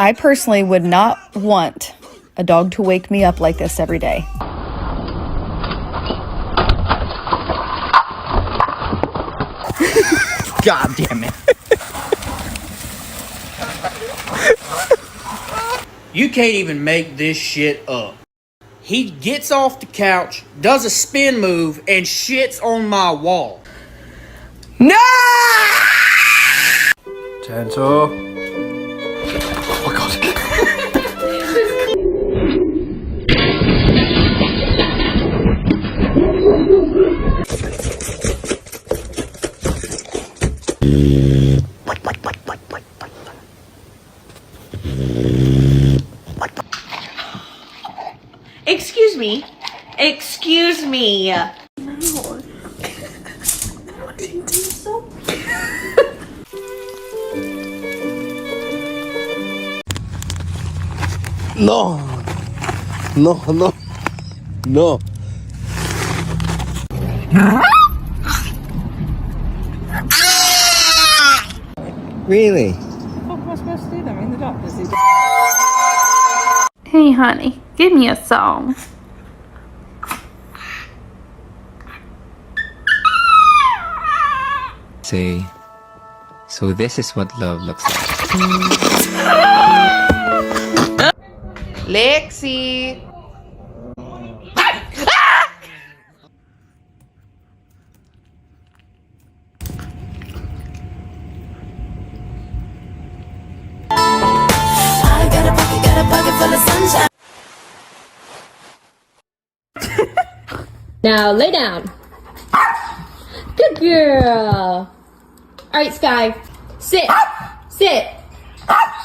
I personally would not want a dog to wake me up like this every day. God damn it. You can't even make this shit up. He gets off the couch, does a spin move, and shits on my wall. No! Gentle. Oh god. Excuse me. Excuse me. No. No, no. No. Really? What am I supposed to do then? In the doctor's. Hey honey, give me a song. Say, so this is what love looks like. Lexi. Now lay down. Good girl. Alright, Sky. Sit. Sit.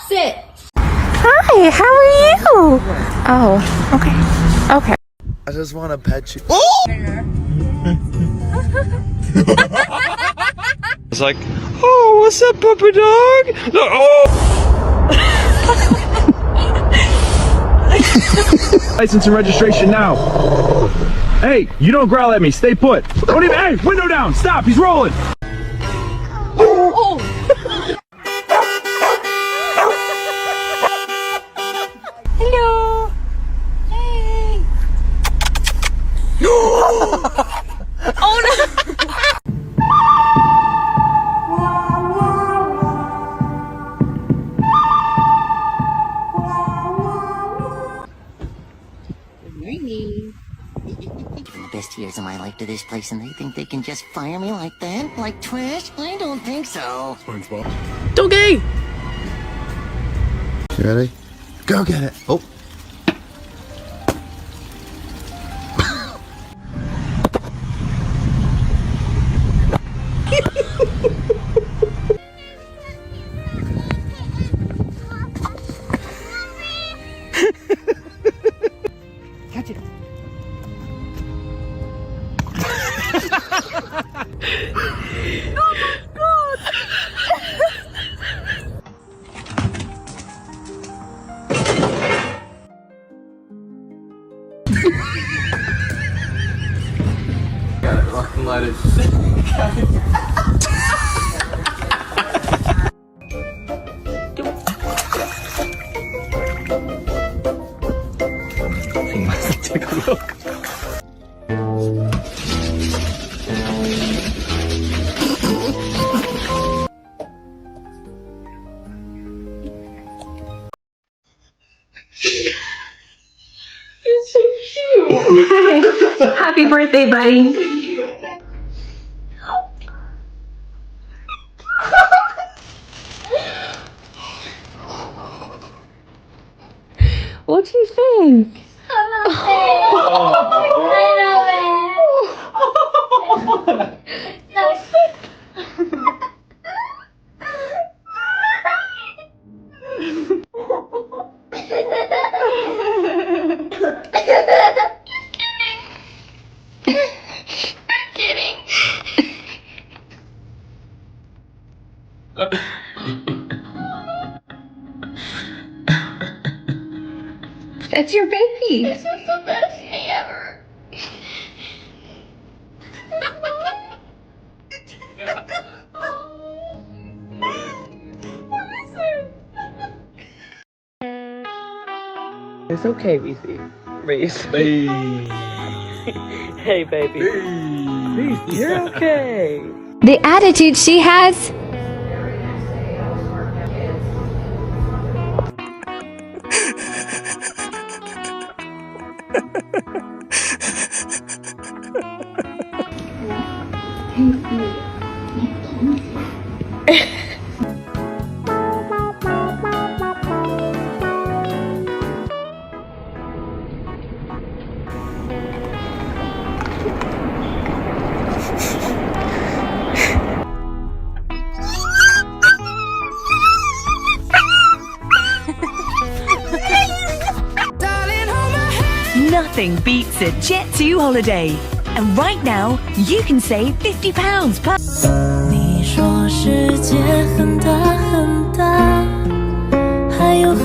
Sit. Hi, how are you? Oh, okay. Okay. I just want to pet you. It's like, oh, what's up, puppy dog? Oh! License and registration now. Hey, you don't growl at me. Stay put. Don't even. Hey, window down. Stop. He's rolling. Oh. Hello. Hey. Oh no. The best years of my life to this place, and they think they can just fire me like that? Like trash? I don't think so. Doggy. You ready? Go get it. Oh. Catch it. Got it. Rock and light it. Take a look. You're so cute. Happy birthday, buddy. What do you think? That's your baby. This was the best day ever. It's okay, Reese. Hey. Hey, baby. Reese, you're okay. The attitude she has. Nothing beats a Jet2 holiday. And right now, you can save £50 per... 你说世界很大